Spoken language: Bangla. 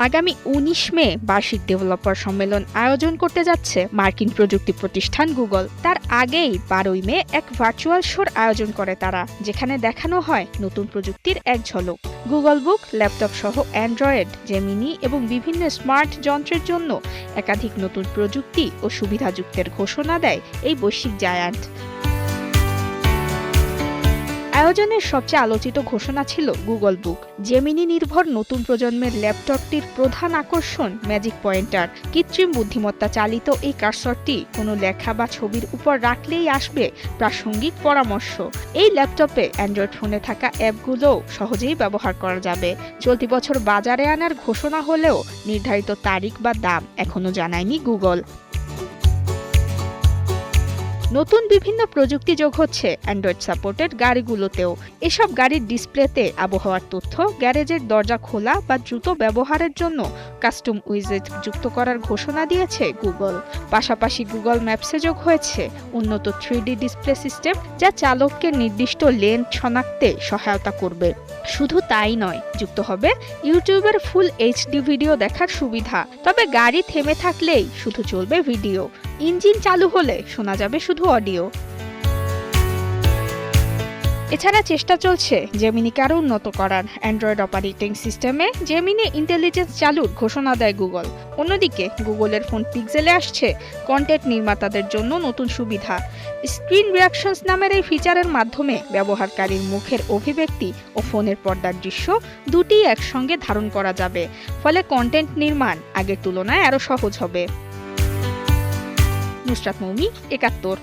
আগামী ১৯ মে বার্ষিক ডেভেলপার সম্মেলন আয়োজন করতে যাচ্ছে মার্কিন প্রযুক্তি প্রতিষ্ঠান গুগল। তার আগেই ১২ মে এক ভার্চুয়াল শোর আয়োজন করে তারা, যেখানে দেখানো হয় নতুন প্রযুক্তির এক ঝলক। গুগল বুক, ল্যাপটপ সহ অ্যান্ড্রয়েড, জেমিনি এবং বিভিন্ন স্মার্ট যন্ত্রের জন্য একাধিক নতুন প্রযুক্তি ও সুবিধা যুক্তের ঘোষণা দেয় এই বৈশ্বিক জায়ান্ট। আয়োজনের সবচেয়ে আলোচিত ঘোষণা ছিল গুগল বুক। জেমিনি নির্ভর নতুন প্রজন্মের ল্যাপটপটির প্রধান আকর্ষণ ম্যাজিক পয়েন্টার। কৃত্রিম বুদ্ধিমত্তা চালিত এই কার্সরটি কোনো লেখা বা ছবির উপর রাখলেই আসবে প্রাসঙ্গিক পরামর্শ। এই ল্যাপটপে অ্যান্ড্রয়েড ফোনে থাকা অ্যাপগুলোও সহজেই ব্যবহার করা যাবে। চলতি বছর বাজারে আনার ঘোষণা হলেও নির্ধারিত তারিখ বা দাম এখনো জানায়নি গুগল। নতুন বিভিন্ন প্রযুক্তি যোগ হচ্ছে অ্যান্ড্রয়েড সাপোর্টেড গাড়িগুলোতেও। এসব গাড়ির ডিসপ্লেতে আবহাওয়ার তথ্য, গ্যারেজের দরজা খোলা বা দ্রুত ব্যবহারের জন্য কাস্টম উইজেট যুক্ত করার ঘোষণা দিয়েছে গুগল। পাশাপাশি গুগল ম্যাপসে যোগ হয়েছে উন্নত 3D ডিসপ্লে সিস্টেম, যা চালককে নির্দিষ্ট লেন শনাক্তে সহায়তা করবে। শুধু তাই নয়, যুক্ত হবে ইউটিউবের ফুল এইচডি ভিডিও দেখার সুবিধা। তবে গাড়ি থেমে থাকলেই শুধু চলবে ভিডিও, ইঞ্জিন চালু হলে শোনা যাবে শুধু অডিও। এছাড়া চেষ্টা চলছে জেমিনিকে আরও উন্নত করার। অ্যান্ড্রয়েড অপারেটিং সিস্টেমে জেমিনি ইন্টেলিজেন্স চালুর ঘোষণা দেয় গুগল। অন্যদিকে গুগলের ফোন পিক্সেলে আসছে কন্টেন্ট নির্মাতাদের জন্য নতুন সুবিধা। স্ক্রিন রিঅ্যাকশনস নামের এই ফিচারের মাধ্যমে ব্যবহারকারীর মুখের অভিব্যক্তি ও ফোনের পর্দার দৃশ্য দুটিই একসঙ্গে ধারণ করা যাবে। ফলে কন্টেন্ট নির্মাণ আগের তুলনায় আরও সহজ হবে। নুসরাত মৌমি, ৭১।